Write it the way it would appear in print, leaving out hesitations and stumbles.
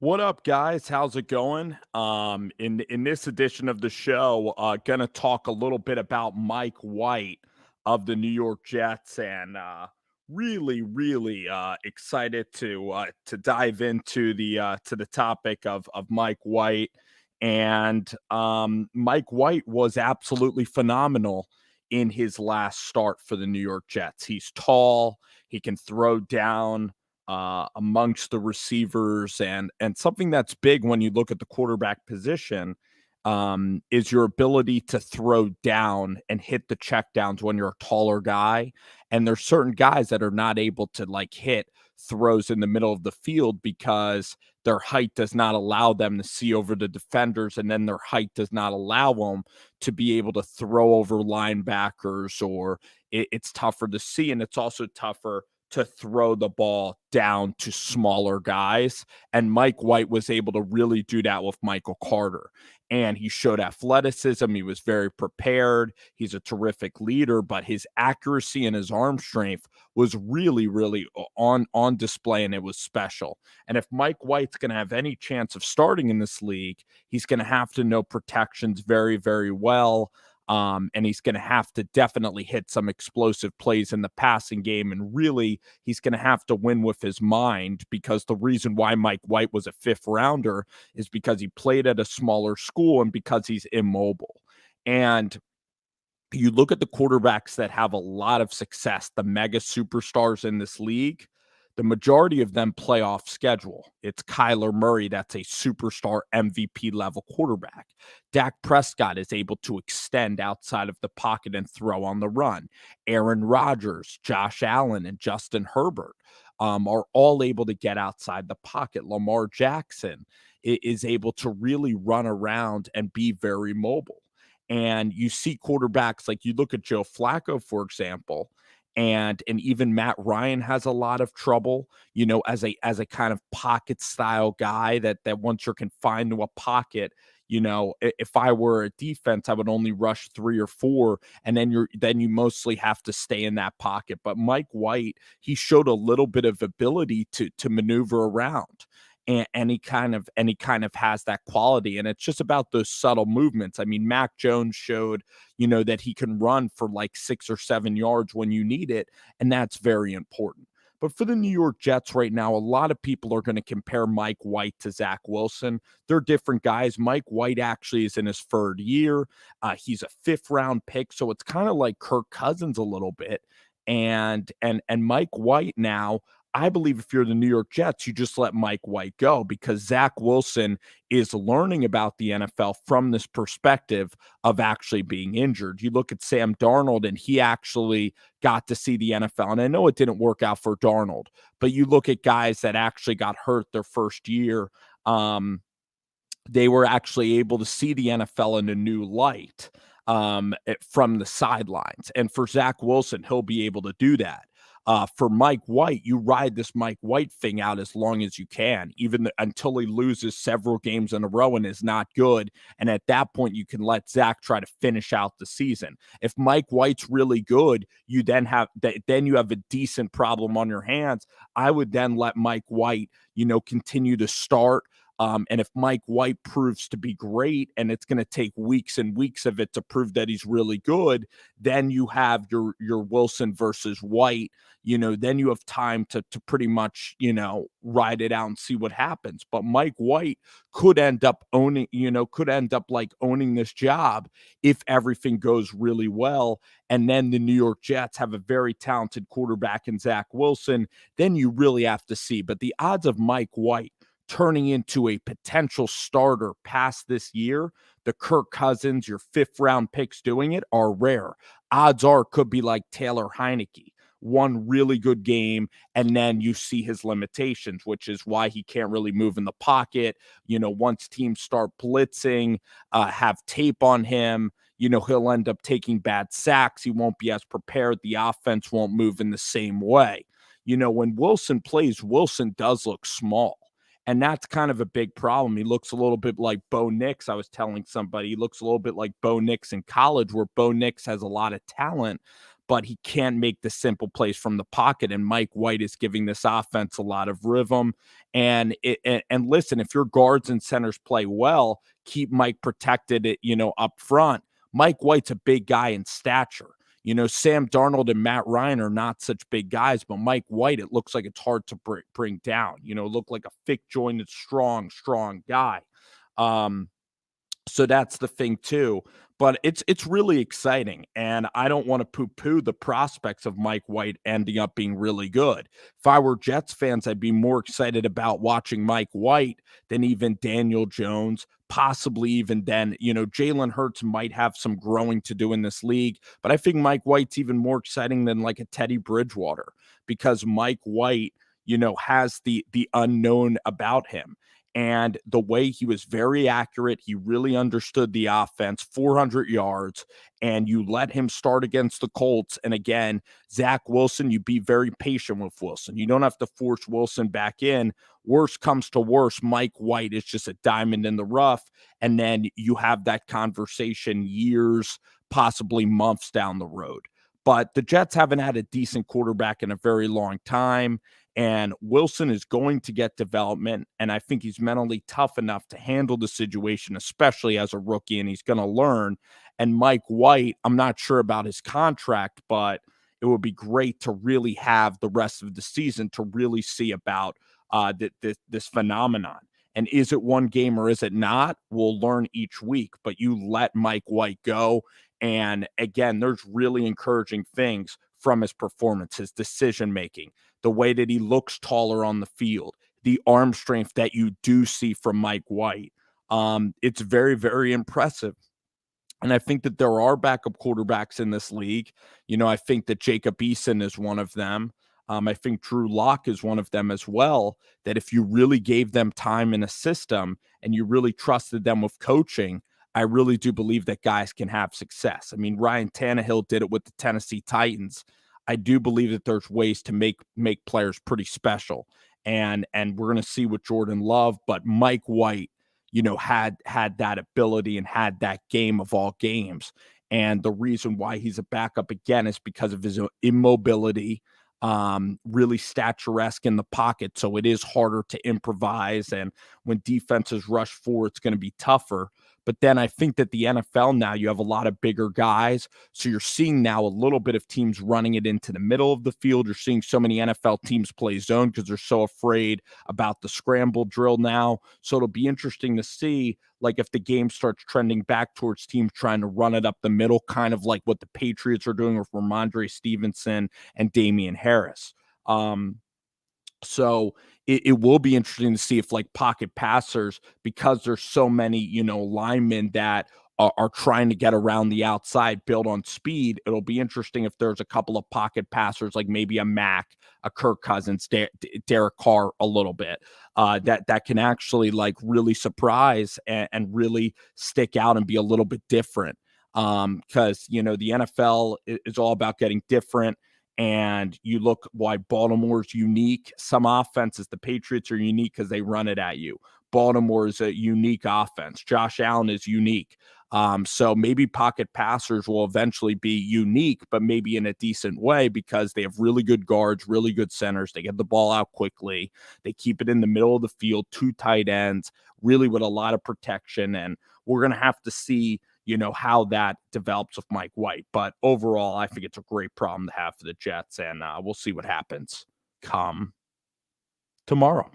What up, guys? How's it going? In this edition of the show, gonna talk a little bit about Mike White of the New York Jets, and really excited to dive into the topic of Mike White. And Mike White was absolutely phenomenal in his last start for the New York Jets. He's tall, he can throw down amongst the receivers, and something that's big when you look at the quarterback position is your ability to throw down and hit the checkdowns when you're a taller guy. And there's certain guys that are not able to like hit throws in the middle of the field because their height does not allow them to see over the defenders, and then their height does not allow them to be able to throw over linebackers, or it's tougher to see, and it's also tougher to throw the ball down to smaller guys. And Mike White was able to really do that with Michael Carter. And he showed athleticism. He was very prepared. He's a terrific leader, but his accuracy and his arm strength was really on display, and it was special. And if Mike White's going to have any chance of starting in this league, he's going to have to know protections very well. And he's going to have to definitely hit some explosive plays in the passing game. And really, he's going to have to win with his mind, because the reason why Mike White was a fifth rounder is because he played at a smaller school and because he's immobile. And you look at the quarterbacks that have a lot of success, the mega superstars in this league, the majority of them play off schedule. It's Kyler Murray, that's a superstar MVP level quarterback. Dak Prescott is able to extend outside of the pocket and throw on the run. Aaron Rodgers, Josh Allen, and Justin Herbert are all able to get outside the pocket. Lamar Jackson is able to really run around and be very mobile. And you see quarterbacks, like you look at Joe Flacco, for example, and even Matt Ryan has a lot of trouble, as a kind of pocket style guy that once you're confined to a pocket, if I were a defense, I would only rush 3 or 4, and then you mostly have to stay in that pocket. But Mike White, he showed a little bit of ability to maneuver around. And he kind of has that quality, and it's just about those subtle movements. I mean, Mac Jones showed, that he can run for like 6 or 7 yards when you need it, and that's very important. But for the New York Jets right now, a lot of people are going to compare Mike White to Zach Wilson. They're different guys. Mike White actually is in his third year. He's a fifth round pick, so it's kind of like Kirk Cousins a little bit. And Mike White now, I believe if you're the New York Jets, you just let Mike White go, because Zach Wilson is learning about the NFL from this perspective of actually being injured. You look at Sam Darnold, and he actually got to see the NFL. And I know it didn't work out for Darnold, but you look at guys that actually got hurt their first year. They were actually able to see the NFL in a new light from the sidelines. And for Zach Wilson, he'll be able to do that. For Mike White, you ride this Mike White thing out as long as you can, until he loses several games in a row and is not good. And at that point, you can let Zach try to finish out the season. If Mike White's really good, then you have a decent problem on your hands. I would then let Mike White, continue to start. And if Mike White proves to be great, and it's going to take weeks and weeks of it to prove that he's really good, then you have your Wilson versus White. Then you have time to pretty much, ride it out and see what happens. But Mike White could end up owning this job if everything goes really well. And then the New York Jets have a very talented quarterback in Zach Wilson. Then you really have to see. But the odds of Mike White turning into a potential starter past this year, the Kirk Cousins, your fifth round picks doing it, are rare. Odds are it could be like Taylor Heineke, one really good game, and then you see his limitations, which is why he can't really move in the pocket. Once teams start blitzing, have tape on him, he'll end up taking bad sacks. He won't be as prepared. The offense won't move in the same way. When Wilson plays, Wilson does look small. And that's kind of a big problem. He looks a little bit like Bo Nix. I was telling somebody he looks a little bit like Bo Nix in college, where Bo Nix has a lot of talent, but he can't make the simple plays from the pocket. And Mike White is giving this offense a lot of rhythm. And listen, if your guards and centers play well, keep Mike protected, up front. Mike White's a big guy in stature. Sam Darnold and Matt Ryan are not such big guys, but Mike White, it looks like it's hard to bring down. Look like a thick jointed, strong guy. So that's the thing too. But it's really exciting, and I don't want to poo-poo the prospects of Mike White ending up being really good. If I were Jets fans, I'd be more excited about watching Mike White than even Daniel Jones, possibly even then. Jalen Hurts might have some growing to do in this league, but I think Mike White's even more exciting than like a Teddy Bridgewater, because Mike White, has the unknown about him. And the way he was very accurate, he really understood the offense, 400 yards, and you let him start against the Colts. And again, Zach Wilson, you be very patient with Wilson. You don't have to force Wilson back in. Worst comes to worst, Mike White is just a diamond in the rough. And then you have that conversation years, possibly months down the road. But the Jets haven't had a decent quarterback in a very long time. And Wilson is going to get development, and I think he's mentally tough enough to handle the situation, especially as a rookie, and he's going to learn. And Mike White, I'm not sure about his contract, but it would be great to really have the rest of the season to really see about this phenomenon. And is it one game or is it not? We'll learn each week, but you let Mike White go. And again, there's really encouraging things from his performance, his decision-making, the way that he looks taller on the field, the arm strength that you do see from Mike White. It's very, very impressive. And I think that there are backup quarterbacks in this league. I think that Jacob Eason is one of them. I think Drew Lock is one of them as well, that if you really gave them time in a system and you really trusted them with coaching, I really do believe that guys can have success. I mean, Ryan Tannehill did it with the Tennessee Titans. I do believe that there's ways to make players pretty special. And we're going to see with Jordan Love, but Mike White, had that ability and had that game of all games. And the reason why he's a backup again is because of his immobility, really statuesque in the pocket. So it is harder to improvise. And when defenses rush forward, it's going to be tougher. But then I think that the NFL now, you have a lot of bigger guys. So you're seeing now a little bit of teams running it into the middle of the field. You're seeing so many NFL teams play zone because they're so afraid about the scramble drill now. So it'll be interesting to see, like, if the game starts trending back towards teams trying to run it up the middle, kind of like what the Patriots are doing with Ramondre Stevenson and Damian Harris. So it will be interesting to see if, like, pocket passers, because there's so many, linemen that are trying to get around the outside, build on speed. It'll be interesting if there's a couple of pocket passers, like maybe a Mac, a Kirk Cousins, Derek Carr a little bit, that can actually, like, really surprise and really stick out and be a little bit different. Because, the NFL is all about getting different. And you look why Baltimore's unique. Some offenses, the Patriots are unique because they run it at you. Baltimore is a unique offense. Josh Allen is unique. So maybe pocket passers will eventually be unique, but maybe in a decent way, because they have really good guards, really good centers. They get the ball out quickly. They keep it in the middle of the field, 2 tight ends, really with a lot of protection. And we're going to have to see, how that develops with Mike White. But overall, I think it's a great problem to have for the Jets, and we'll see what happens come tomorrow.